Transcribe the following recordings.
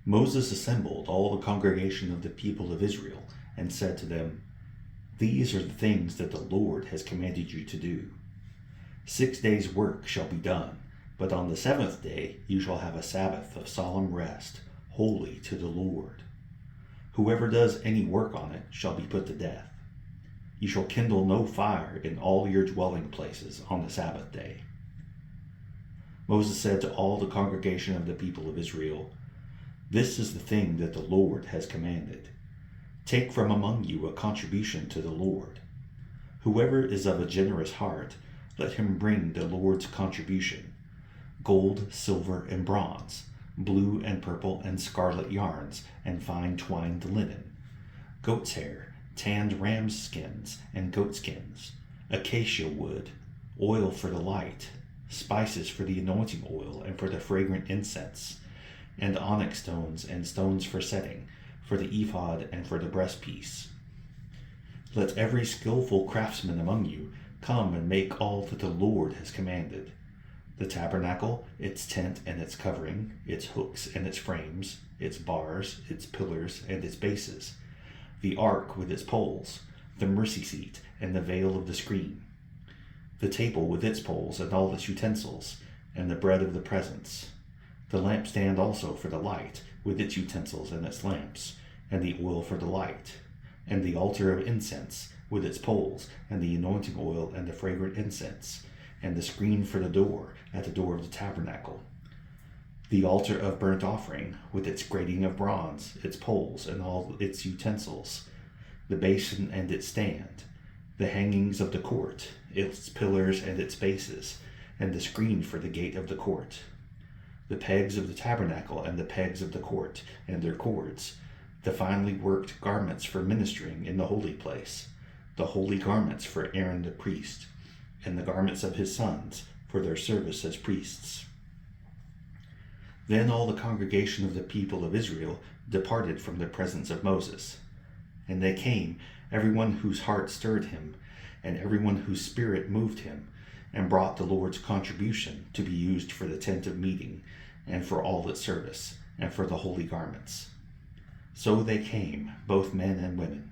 Moses assembled all the congregation of the people of Israel and said to them, "These are the things that the Lord has commanded you to do. 6 days' work shall be done, but on the seventh day you shall have a Sabbath of solemn rest, holy to the Lord. Whoever does any work on it shall be put to death. You shall kindle no fire in all your dwelling places on the Sabbath day." Moses said to all the congregation of the people of Israel, "This is the thing that the Lord has commanded. Take from among you a contribution to the Lord. Whoever is of a generous heart, let him bring the Lord's contribution: gold, silver, and bronze, blue and purple and scarlet yarns, and fine twined linen, goat's hair, tanned ram's skins and goat skins, acacia wood, oil for the light, spices for the anointing oil and for the fragrant incense, and onyx stones and stones for setting, for the ephod and for the breastpiece. Let every skillful craftsman among you come and make all that the Lord has commanded: the tabernacle, its tent and its covering, its hooks and its frames, its bars, its pillars and its bases, the ark with its poles, the mercy seat and the veil of the screen, the table with its poles and all its utensils, and the bread of the presence, the lampstand also for the light, with its utensils and its lamps, and the oil for the light, and the altar of incense, with its poles, and the anointing oil and the fragrant incense, and the screen for the door, at the door of the tabernacle, the altar of burnt offering, with its grating of bronze, its poles, and all its utensils, the basin and its stand, the hangings of the court, its pillars and its bases, and the screen for the gate of the court, the pegs of the tabernacle and the pegs of the court, and their cords, the finely worked garments for ministering in the holy place, the holy garments for Aaron the priest, and the garments of his sons for their service as priests. Then all the congregation of the people of Israel departed from the presence of Moses. And they came, everyone whose heart stirred him, and everyone whose spirit moved him, and brought the Lord's contribution to be used for the tent of meeting, and for all its service, and for the holy garments. So they came, both men and women.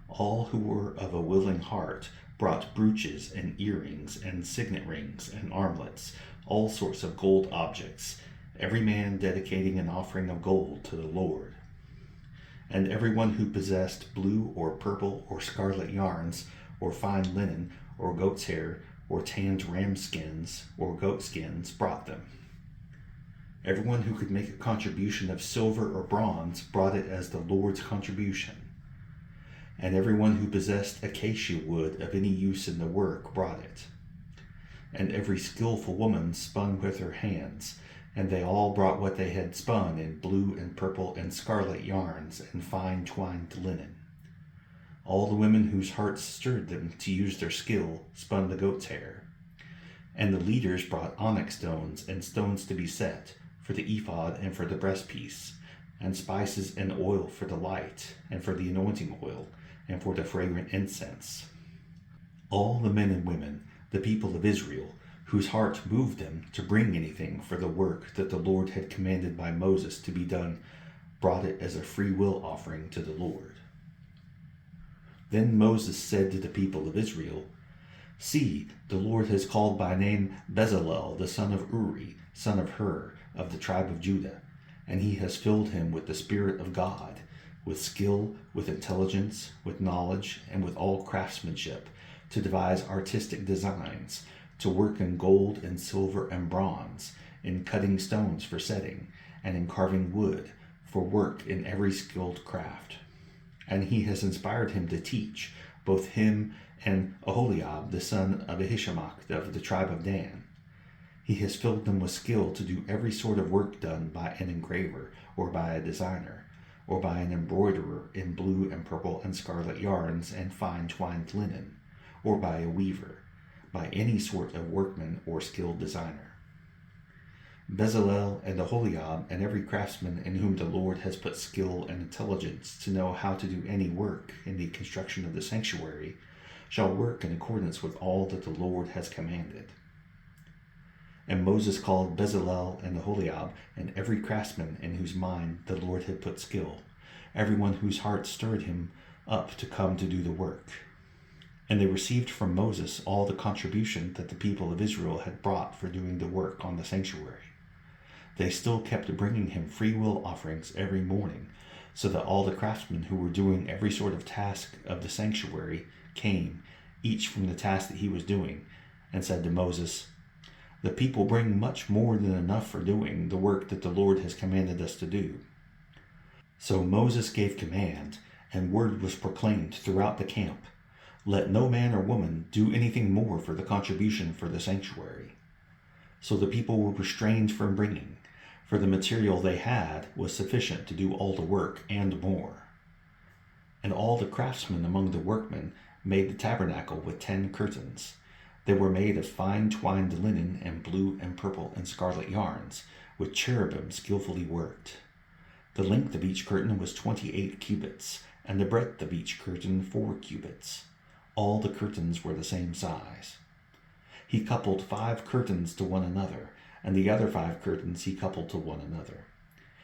All who were of a willing heart brought brooches and earrings and signet rings and armlets, all sorts of gold objects, every man dedicating an offering of gold to the Lord. And everyone who possessed blue or purple or scarlet yarns, or fine linen, or goat's hair, or tanned ram skins, or goat skins, brought them. Everyone who could make a contribution of silver or bronze brought it as the Lord's contribution. And everyone who possessed acacia wood of any use in the work brought it. And every skillful woman spun with her hands, and they all brought what they had spun in blue and purple and scarlet yarns and fine twined linen. All the women whose hearts stirred them to use their skill spun the goat's hair. And the leaders brought onyx stones and stones to be set, for the ephod and for the breastpiece, and spices and oil for the light, and for the anointing oil, and for the fragrant incense. All the men and women, the people of Israel, whose heart moved them to bring anything for the work that the Lord had commanded by Moses to be done, brought it as a free will offering to the Lord. Then Moses said to the people of Israel, "See, the Lord has called by name Bezalel the son of Uri, son of Hur, of the tribe of Judah, and he has filled him with the Spirit of God, with skill, with intelligence, with knowledge, and with all craftsmanship, to devise artistic designs, to work in gold and silver and bronze, in cutting stones for setting, and in carving wood, for work in every skilled craft. And he has inspired him to teach, both him and Aholiab the son of Ahishamach of the tribe of Dan. He has filled them with skill to do every sort of work done by an engraver, or by a designer, or by an embroiderer in blue and purple and scarlet yarns and fine twined linen, or by a weaver, by any sort of workman or skilled designer. Bezalel and Aholiab and every craftsman in whom the Lord has put skill and intelligence to know how to do any work in the construction of the sanctuary shall work in accordance with all that the Lord has commanded. And Moses called Bezalel and Aholiab, and every craftsman in whose mind the Lord had put skill, everyone whose heart stirred him up to come to do the work. And they received from Moses all the contribution that the people of Israel had brought for doing the work on the sanctuary. They still kept bringing him freewill offerings every morning, so that all the craftsmen who were doing every sort of task of the sanctuary came, each from the task that he was doing, and said to Moses, "The people bring much more than enough for doing the work that the Lord has commanded us to do." So Moses gave command, and word was proclaimed throughout the camp, "Let no man or woman do anything more for the contribution for the sanctuary." So the people were restrained from bringing, for the material they had was sufficient to do all the work and more. And all the craftsmen among the workmen made the tabernacle with 10 curtains. They were made of fine twined linen and blue and purple and scarlet yarns, with cherubim skillfully worked. The length of each curtain was 28 cubits, and the breadth of each curtain 4 cubits. All the curtains were the same size. He coupled 5 curtains to one another, and the other 5 curtains he coupled to one another.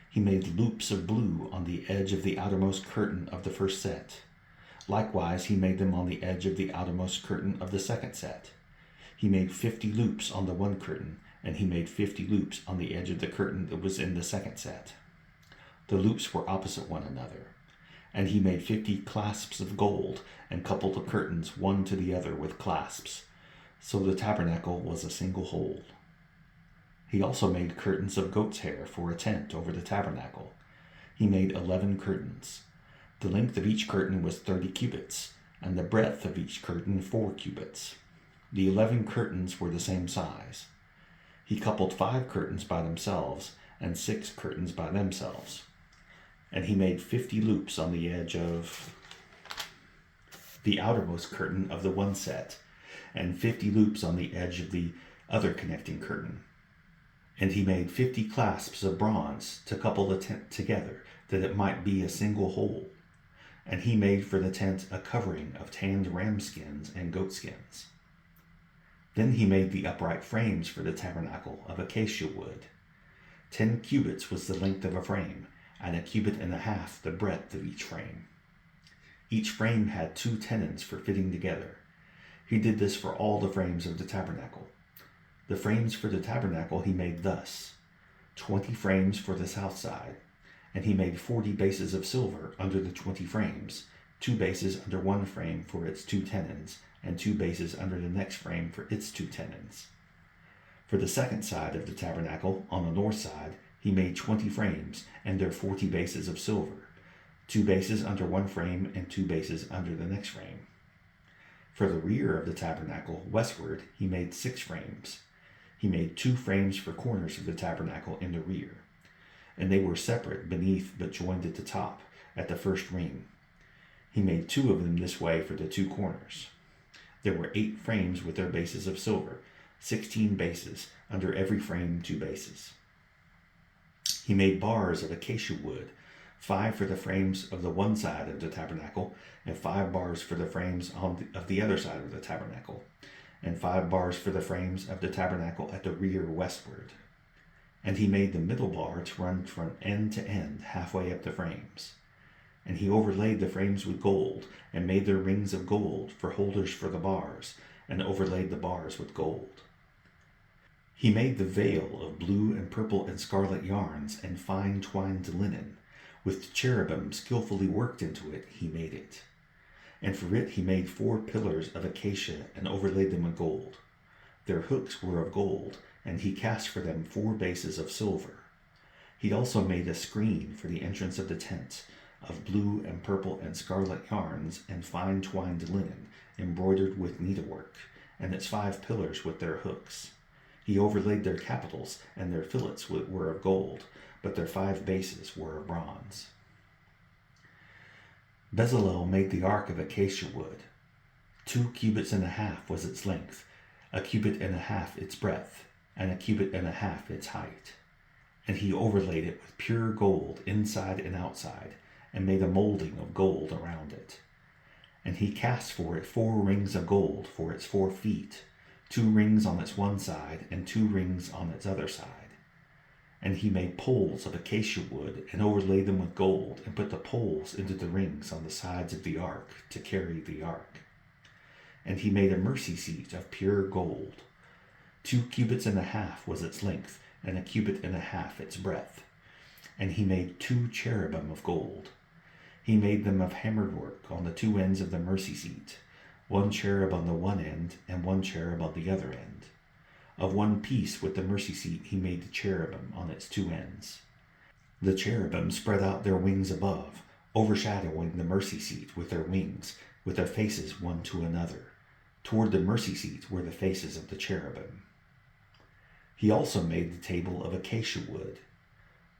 He made loops of blue on the edge of the outermost curtain of the first set. Likewise he made them on the edge of the outermost curtain of the second set. He made 50 loops on the one curtain, and he made 50 loops on the edge of the curtain that was in the second set. The loops were opposite one another. And he made 50 clasps of gold, and coupled the curtains one to the other with clasps. So the tabernacle was a single whole. He also made curtains of goat's hair for a tent over the tabernacle. He made 11 curtains. The length of each curtain was 30 cubits, and the breadth of each curtain 4 cubits. The 11 curtains were the same size. He coupled 5 curtains by themselves, and 6 curtains by themselves. And he made 50 loops on the edge of the outermost curtain of the one set, and 50 loops on the edge of the other connecting curtain. And he made 50 clasps of bronze to couple the tent together, that it might be a single whole. And he made for the tent a covering of tanned ram skins and goat skins. Then he made the upright frames for the tabernacle of acacia wood. 10 cubits was the length of a frame, and 1.5 cubits the breadth of each frame. Each frame had 2 tenons for fitting together. He did this for all the frames of the tabernacle. The frames for the tabernacle he made thus: 20 frames for the south side, and he made 40 bases of silver under the 20 frames, 2 bases under one frame for its 2 tenons, and 2 bases under the next frame for its 2 tenons. For the second side of the tabernacle, on the north side, he made 20 frames, and their 40 bases of silver, 2 bases under one frame and 2 bases under the next frame. For the rear of the tabernacle, westward, he made 6 frames. He made 2 frames for corners of the tabernacle in the rear, and they were separate beneath but joined at the top, at the first ring. He made 2 of them this way for the 2 corners. There were 8 frames with their bases of silver, 16 bases, under every frame 2 bases. He made bars of acacia wood, 5 for the frames of the one side of the tabernacle, and 5 bars for the frames of the other side of the tabernacle, and 5 bars for the frames of the tabernacle at the rear westward. And he made the middle bar to run from end to end, halfway up the frames. And he overlaid the frames with gold, and made their rings of gold for holders for the bars, and overlaid the bars with gold. He made the veil of blue and purple and scarlet yarns and fine twined linen. With cherubim skillfully worked into it, he made it. And for it he made 4 pillars of acacia and overlaid them with gold. Their hooks were of gold, and he cast for them 4 bases of silver. He also made a screen for the entrance of the tent, of blue and purple and scarlet yarns and fine twined linen, embroidered with needlework, and its 5 pillars with their hooks. He overlaid their capitals, and their fillets were of gold, but their 5 bases were of bronze. Bezalel made the ark of acacia wood. 2.5 cubits was its length, 1.5 cubits its breadth, and 1.5 cubits its height. And he overlaid it with pure gold inside and outside, and made a molding of gold around it. And he cast for it 4 rings of gold for its 4 feet, 2 rings on its one side and 2 rings on its other side. And he made poles of acacia wood and overlaid them with gold, and put the poles into the rings on the sides of the ark to carry the ark. And he made a mercy seat of pure gold. 2 cubits and a half was its length, and 1 cubit and a half its breadth. And he made 2 cherubim of gold. He made them of hammered work on the 2 ends of the mercy seat, 1 cherub on the one end and 1 cherub on the other end. Of one piece with the mercy seat he made the cherubim on its 2 ends. The cherubim spread out their wings above, overshadowing the mercy seat with their wings, with their faces one to another. Toward the mercy seat were the faces of the cherubim. He also made the table of acacia wood.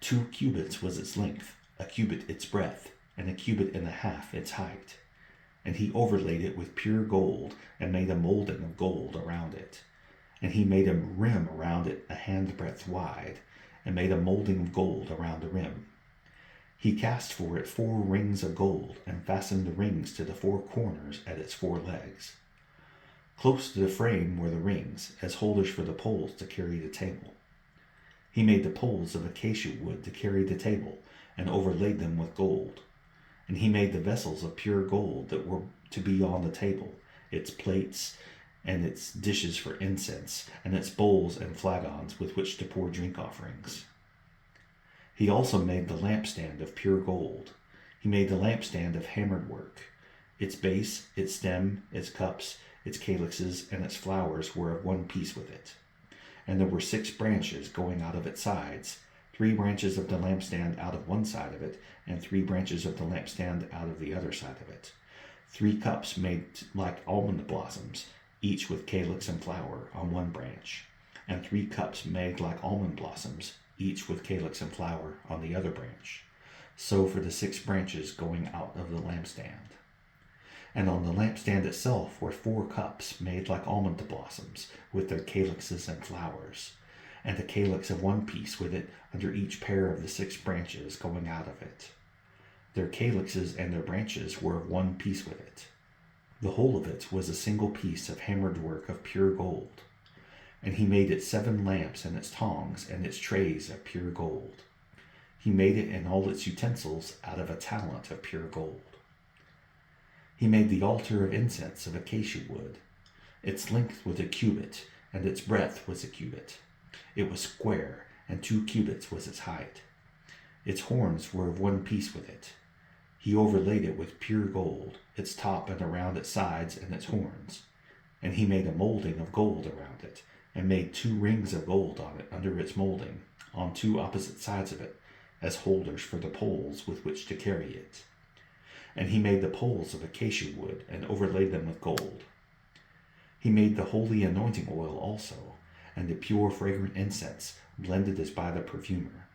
2 cubits was its length, 1 cubit its breadth, and 1 cubit and a half its height. And he overlaid it with pure gold, and made a molding of gold around it. And he made a rim around it 1 handbreadth wide, and made a molding of gold around the rim. He cast for it 4 rings of gold, and fastened the rings to the 4 corners at its 4 legs. Close to the frame were the rings, as holders for the poles to carry the table. He made the poles of acacia wood to carry the table, and overlaid them with gold. And he made the vessels of pure gold that were to be on the table, its plates and its dishes for incense, and its bowls and flagons with which to pour drink offerings. He also made the lampstand of pure gold. He made the lampstand of hammered work. Its base, its stem, its cups, its calyxes, and its flowers were of one piece with it. And there were 6 branches going out of its sides, 3 branches of the lampstand out of one side of it, and 3 branches of the lampstand out of the other side of it. 3 cups made like almond blossoms, each with calyx and flower on one branch, and 3 cups made like almond blossoms, each with calyx and flower on the other branch. So for the 6 branches going out of the lampstand. And on the lampstand itself were 4 cups made like almond blossoms, with their calyxes and flowers, and a calyx of one piece with it under each pair of the 6 branches going out of it. Their calyxes and their branches were of one piece with it. The whole of it was a single piece of hammered work of pure gold. And he made it 7 lamps and its tongs and its trays of pure gold. He made it and all its utensils out of a talent of pure gold. He made the altar of incense of acacia wood. Its length was 1 cubit, and its breadth was 1 cubit. It was square, and 2 cubits was its height. Its horns were of one piece with it. He overlaid it with pure gold, its top and around its sides and its horns. And he made a molding of gold around it, and made 2 rings of gold on it under its molding, on 2 opposite sides of it, as holders for the poles with which to carry it. And he made the poles of acacia wood, and overlaid them with gold. He made the holy anointing oil also, and the pure fragrant incense, blended as by the perfumer.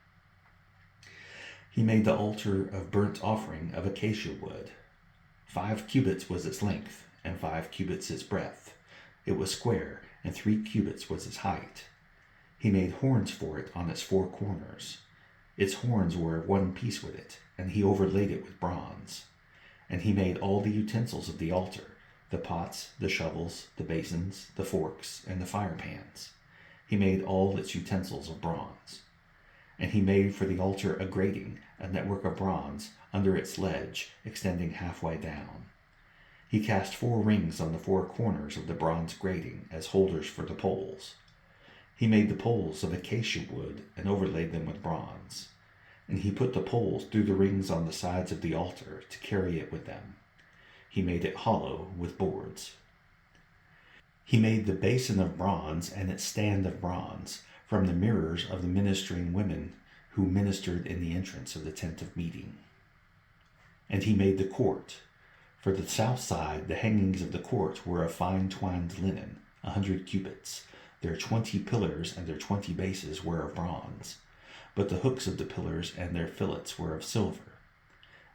He made the altar of burnt offering of acacia wood. 5 cubits was its length, and 5 cubits its breadth. It was square, and 3 cubits was its height. He made horns for it on its 4 corners. Its horns were of one piece with it, and he overlaid it with bronze. And he made all the utensils of the altar, the pots, the shovels, the basins, the forks, and the fire pans. He made all its utensils of bronze. And he made for the altar a grating, a network of bronze, under its ledge, extending halfway down. He cast 4 rings on the 4 corners of the bronze grating as holders for the poles. He made the poles of acacia wood and overlaid them with bronze. And he put the poles through the rings on the sides of the altar to carry it with them. He made it hollow with boards. He made the basin of bronze and its stand of bronze from the mirrors of the ministering women who ministered in the entrance of the tent of meeting. And he made the court. For the south side, the hangings of the court were of fine twined linen, 100 cubits. Their 20 pillars and their 20 bases were of bronze, but the hooks of the pillars and their fillets were of silver.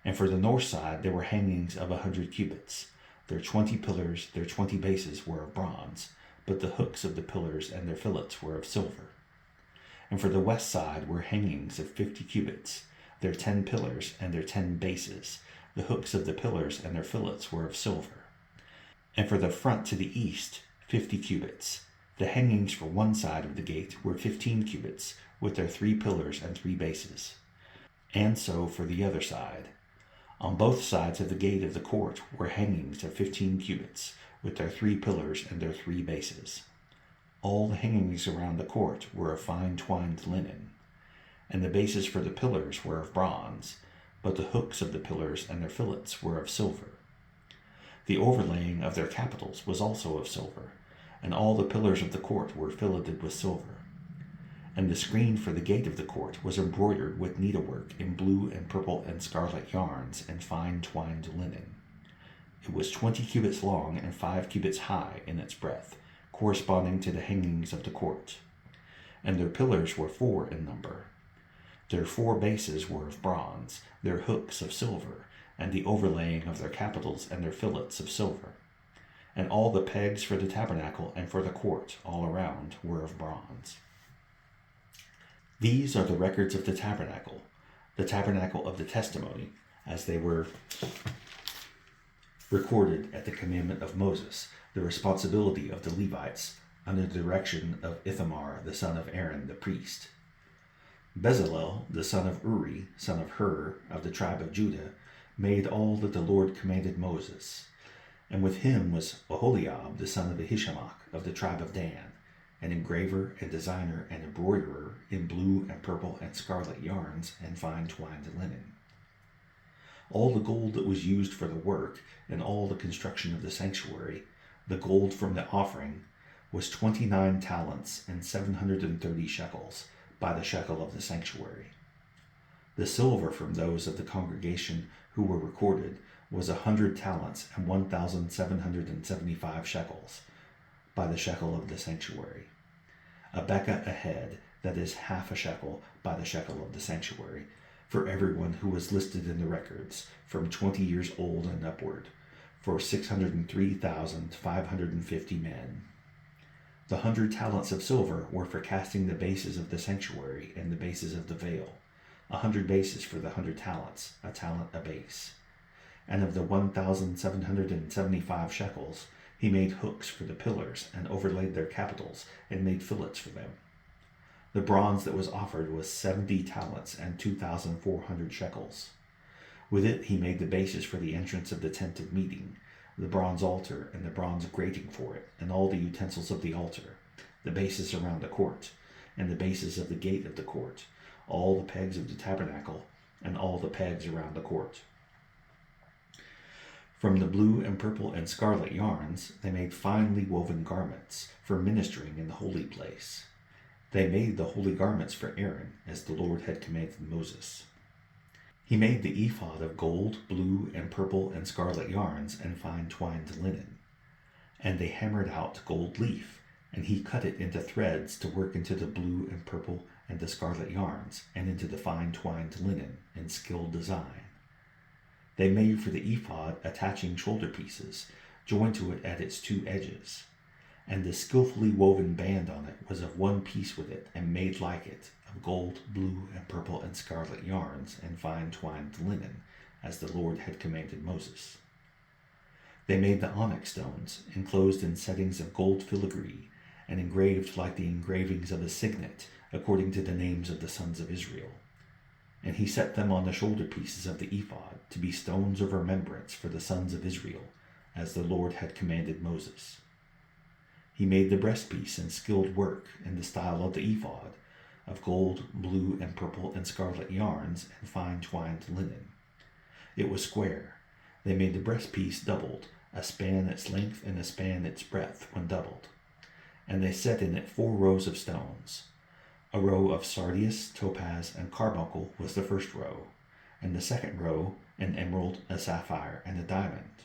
And for the north side there were hangings of 100 cubits. Their 20 pillars, their 20 bases were of bronze, but the hooks of the pillars and their fillets were of silver. And for the west side were hangings of 50 cubits. Their 10 pillars and their 10 bases, the hooks of the pillars and their fillets were of silver. And for the front to the east, 50 cubits. The hangings for one side of the gate were 15 cubits, with their 3 pillars and 3 bases. And so for the other side. On both sides of the gate of the court were hangings of 15 cubits, with their 3 pillars and their 3 bases. All the hangings around the court were of fine twined linen, and the bases for the pillars were of bronze, but the hooks of the pillars and their fillets were of silver. The overlaying of their capitals was also of silver, and all the pillars of the court were filleted with silver. And the screen for the gate of the court was embroidered with needlework in blue and purple and scarlet yarns and fine twined linen. It was 20 cubits long and 5 cubits high in its breadth, corresponding to the hangings of the court. And their pillars were 4 in number. Their 4 bases were of bronze, their hooks of silver, and the overlaying of their capitals and their fillets of silver. And all the pegs for the tabernacle and for the court all around were of bronze. These are the records of the tabernacle of the testimony, as they were recorded at the commandment of Moses, the responsibility of the Levites, under the direction of Ithamar, the son of Aaron, the priest. Bezalel, the son of Uri, son of Hur, of the tribe of Judah, made all that the Lord commanded Moses. And with him was Oholiab, the son of Ahishamach, of the tribe of Dan, an engraver and designer and embroiderer in blue and purple and scarlet yarns and fine twined linen. All the gold that was used for the work and all the construction of the sanctuary, the gold from the offering, was 29 talents and 730 shekels, by the shekel of the sanctuary. The silver from those of the congregation who were recorded was 100 talents and 1,775 shekels, by the shekel of the sanctuary. A bekah a head, that is half a shekel, by the shekel of the sanctuary, for everyone who was listed in the records, from 20 years old and upward, for 603,550 men. The 100 talents of silver were for casting the bases of the sanctuary and the bases of the veil, 100 bases for the 100 talents, a talent a base. And of the 1,775 shekels, he made hooks for the pillars and overlaid their capitals and made fillets for them. The bronze that was offered was 70 talents and 2,400 shekels. With it he made the bases for the entrance of the tent of meeting, the bronze altar and the bronze grating for it, and all the utensils of the altar, the bases around the court, and the bases of the gate of the court, all the pegs of the tabernacle, and all the pegs around the court. From the blue and purple and scarlet yarns, they made finely woven garments for ministering in the holy place. They made the holy garments for Aaron, as the Lord had commanded Moses. He made the ephod of gold, blue, and purple and scarlet yarns and fine twined linen. And they hammered out gold leaf, and he cut it into threads to work into the blue and purple and the scarlet yarns, and into the fine twined linen in skilled design. They made for the ephod attaching shoulder pieces, joined to it at its 2 edges. And the skillfully woven band on it was of one piece with it, and made like it, of gold, blue, and purple and scarlet yarns and fine twined linen, as the Lord had commanded Moses. They made the onyx stones, enclosed in settings of gold filigree, and engraved like the engravings of a signet, according to the names of the sons of Israel. And he set them on the shoulder pieces of the ephod, to be stones of remembrance for the sons of Israel, as the Lord had commanded Moses. He made the breastpiece in skilled work in the style of the ephod, of gold, blue, and purple and scarlet yarns and fine twined linen. It was square. They made the breastpiece doubled, a span its length and a span its breadth when doubled. And they set in it 4 rows of stones. A row of sardius, topaz, and carbuncle was the first row, and the second row an emerald, a sapphire, and a diamond,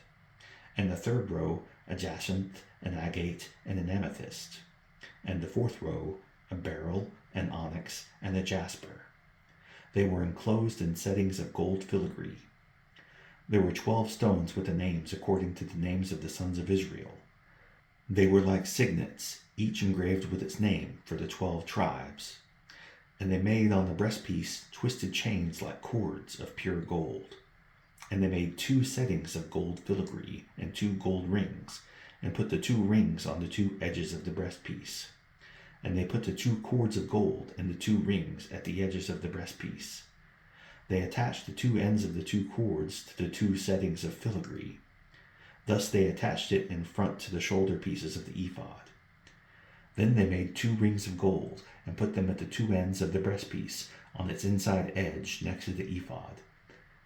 and the third row a jacinth, an agate, and an amethyst, and the 4th row a beryl, an onyx, and a jasper. They were enclosed in settings of gold filigree. There were 12 stones with the names according to the names of the sons of Israel. They were like signets, each engraved with its name for the 12 tribes. And they made on the breastpiece twisted chains like cords of pure gold. And they made 2 settings of gold filigree and 2 gold rings, and put the 2 rings on the 2 edges of the breastpiece. and they put the 2 cords of gold and the 2 rings at the edges of the breastpiece. They attached the 2 ends of the 2 cords to the 2 settings of filigree. Thus they attached it in front to the shoulder pieces of the ephod. Then they made 2 rings of gold and put them at the 2 ends of the breastpiece on its inside edge next to the ephod.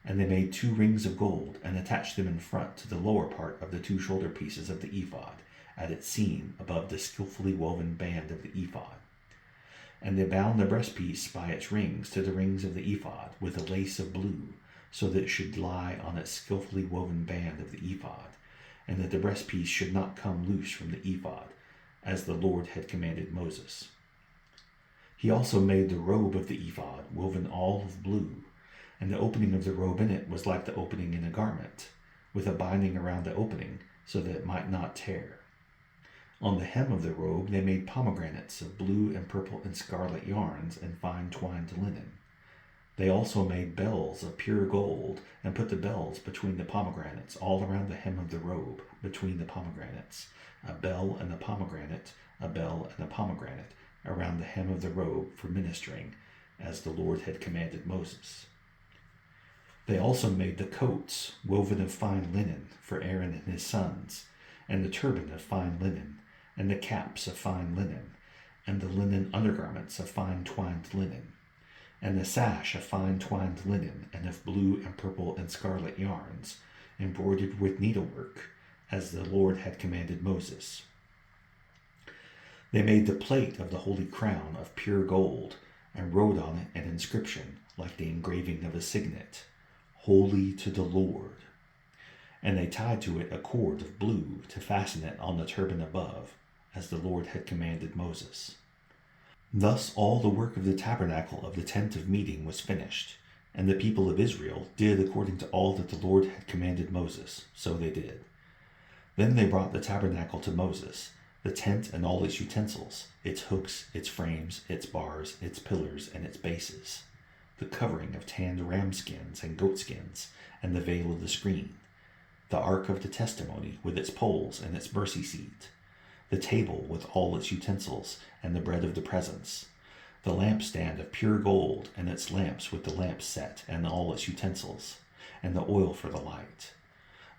And they made 2 rings of gold and attached them in front to the lower part of the 2 shoulder pieces of the ephod at its seam above the skillfully woven band of the ephod. And they bound the breastpiece by its rings to the rings of the ephod with a lace of blue, so that it should lie on its skillfully woven band of the ephod, and that the breastpiece should not come loose from the ephod, as the Lord had commanded Moses. He also made the robe of the ephod woven all of blue, and the opening of the robe in it was like the opening in a garment, with a binding around the opening, so that it might not tear. On the hem of the robe they made pomegranates of blue and purple and scarlet yarns and fine twined linen. They also made bells of pure gold, and put the bells between the pomegranates all around the hem of the robe, between the pomegranates, a bell and a pomegranate, a bell and a pomegranate, around the hem of the robe for ministering, as the Lord had commanded Moses. They also made the coats, woven of fine linen, for Aaron and his sons, and the turban of fine linen, and the caps of fine linen, and the linen undergarments of fine twined linen, and the sash of fine twined linen, and of blue and purple and scarlet yarns, embroidered with needlework, as the Lord had commanded Moses. They made the plate of the holy crown of pure gold, and wrote on it an inscription like the engraving of a signet, "Holy to the Lord." And they tied to it a cord of blue to fasten it on the turban above, as the Lord had commanded Moses. Thus all the work of the tabernacle of the tent of meeting was finished, and the people of Israel did according to all that the Lord had commanded Moses, so they did. Then they brought the tabernacle to Moses, the tent and all its utensils, its hooks, its frames, its bars, its pillars, and its bases, the covering of tanned ram skins and goat skins, and the veil of the screen, the ark of the testimony with its poles and its mercy seat, the table with all its utensils, and the bread of the presence, the lampstand of pure gold, and its lamps with the lamp set and all its utensils, and the oil for the light,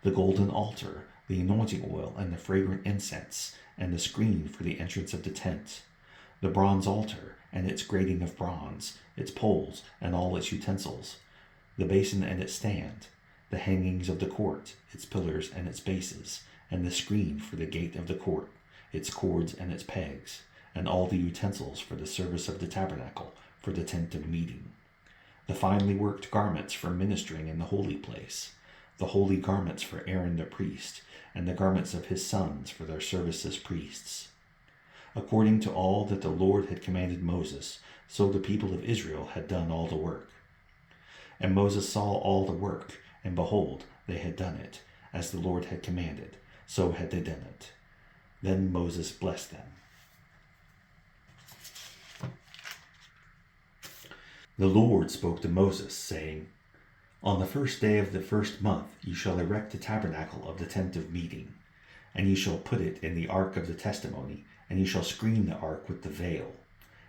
the golden altar, the anointing oil, and the fragrant incense, and the screen for the entrance of the tent, the bronze altar, and its grating of bronze, its poles, and all its utensils, the basin and its stand, the hangings of the court, its pillars and its bases, and the screen for the gate of the court, its cords and its pegs, and all the utensils for the service of the tabernacle, for the tent of meeting, the finely worked garments for ministering in the holy place, the holy garments for Aaron the priest, and the garments of his sons for their service as priests. According to all that the Lord had commanded Moses, so the people of Israel had done all the work. And Moses saw all the work, and behold, they had done it, as the Lord had commanded, so had they done it. Then Moses blessed them. The Lord spoke to Moses, saying, On the first day of the first month you shall erect the tabernacle of the tent of meeting, and you shall put it in the ark of the testimony, and you shall screen the ark with the veil.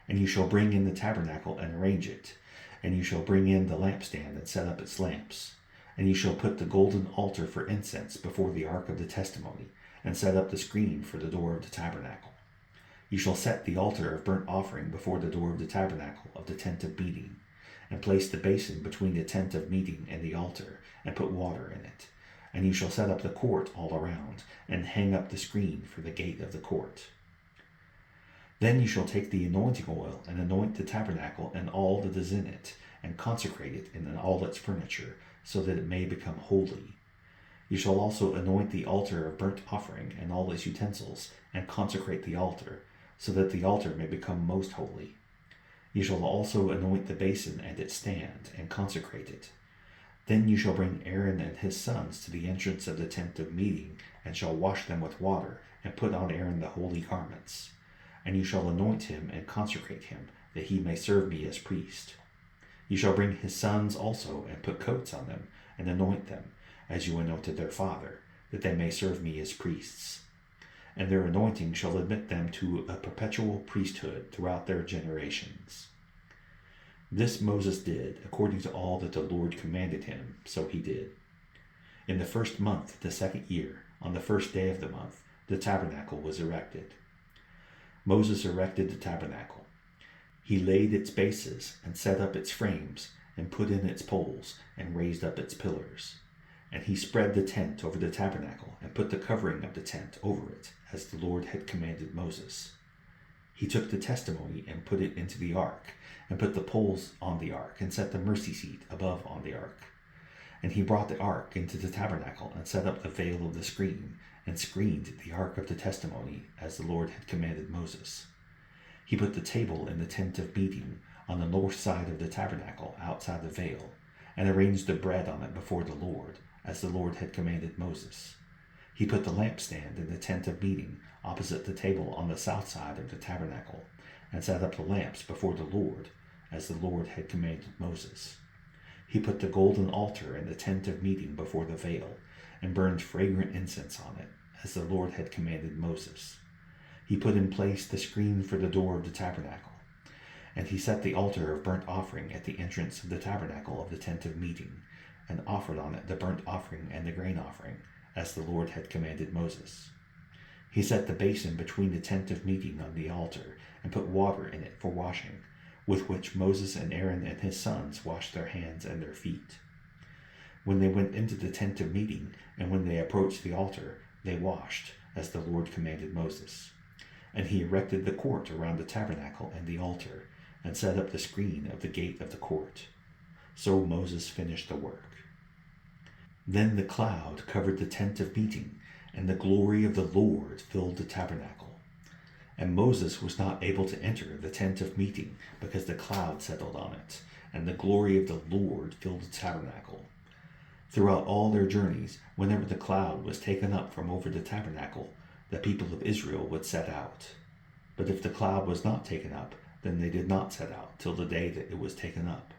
And you shall bring in the tabernacle and arrange it, and you shall bring in the lampstand and set up its lamps. And you shall put the golden altar for incense before the ark of the testimony, and set up the screen for the door of the tabernacle. You shall set the altar of burnt offering before the door of the tabernacle of the tent of meeting, and place the basin between the tent of meeting and the altar, and put water in it. And you shall set up the court all around, and hang up the screen for the gate of the court. Then you shall take the anointing oil, and anoint the tabernacle and all that is in it, and consecrate it in all its furniture, so that it may become holy. You shall also anoint the altar of burnt offering and all its utensils, and consecrate the altar, so that the altar may become most holy. You shall also anoint the basin and its stand, and consecrate it. Then you shall bring Aaron and his sons to the entrance of the tent of meeting, and shall wash them with water, and put on Aaron the holy garments. And you shall anoint him and consecrate him, that he may serve me as priest. You shall bring his sons also, and put coats on them, and anoint them, as you anointed their father, that they may serve me as priests. and their anointing shall admit them to a perpetual priesthood throughout their generations. This Moses did according to all that the Lord commanded him, so he did. In the first month, the second year, on the first day of the month, the tabernacle was erected. Moses erected the tabernacle. He laid its bases and set up its frames and put in its poles and raised up its pillars. And he spread the tent over the tabernacle and put the covering of the tent over it, as the Lord had commanded Moses. He took the testimony and put it into the ark, and put the poles on the ark, and set the mercy seat above on the ark. And he brought the ark into the tabernacle, and set up the veil of the screen, and screened the ark of the testimony, as the Lord had commanded Moses. He put the table in the tent of meeting on the north side of the tabernacle outside the veil, and arranged the bread on it before the Lord, as the Lord had commanded Moses. He put the lampstand in the tent of meeting opposite the table on the south side of the tabernacle, and set up the lamps before the Lord, as the Lord had commanded Moses. He put the golden altar in the tent of meeting before the veil, and burned fragrant incense on it, as the Lord had commanded Moses. He put in place the screen for the door of the tabernacle, and he set the altar of burnt offering at the entrance of the tabernacle of the tent of meeting, and offered on it the burnt offering and the grain offering, as the Lord had commanded Moses. He set the basin between the tent of meeting on the altar, and put water in it for washing, with which Moses and Aaron and his sons washed their hands and their feet. When they went into the tent of meeting, and when they approached the altar, they washed, as the Lord commanded Moses. And he erected the court around the tabernacle and the altar, and set up the screen of the gate of the court. So Moses finished the work. Then the cloud covered the tent of meeting, and the glory of the Lord filled the tabernacle. And Moses was not able to enter the tent of meeting, because the cloud settled on it, and the glory of the Lord filled the tabernacle. Throughout all their journeys, whenever the cloud was taken up from over the tabernacle, the people of Israel would set out. But if the cloud was not taken up, then they did not set out till the day that it was taken up.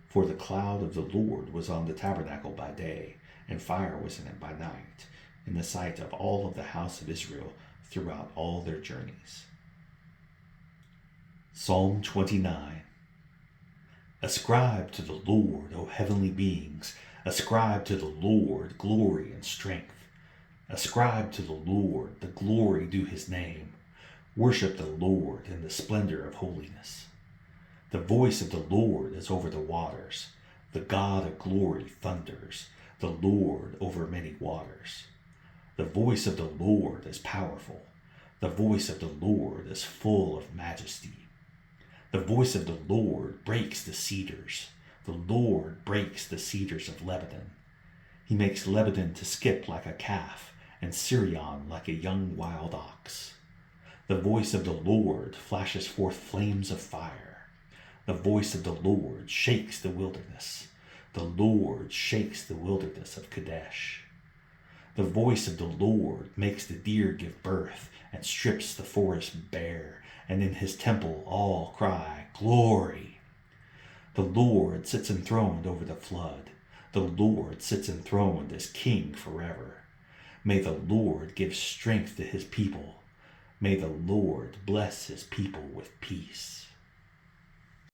For the cloud of the Lord was on the tabernacle by day, and fire was in it by night, in the sight of all of the house of Israel throughout all their journeys. Psalm 29. Ascribe to the Lord, O heavenly beings, ascribe to the Lord glory and strength. Ascribe to the Lord the glory due his name. Worship the Lord in the splendor of holiness. The voice of the Lord is over the waters. The God of glory thunders, the Lord over many waters. The voice of the Lord is powerful. The voice of the Lord is full of majesty. The voice of the Lord breaks the cedars. The Lord breaks the cedars of Lebanon. He makes Lebanon to skip like a calf, and Sirion like a young wild ox. The voice of the Lord flashes forth flames of fire. The voice of the Lord shakes the wilderness. The Lord shakes the wilderness of Kadesh. The voice of the Lord makes the deer give birth and strips the forest bare, and in his temple all cry, Glory! The Lord sits enthroned over the flood. The Lord sits enthroned as King forever. May the Lord give strength to his people. May the Lord bless his people with peace.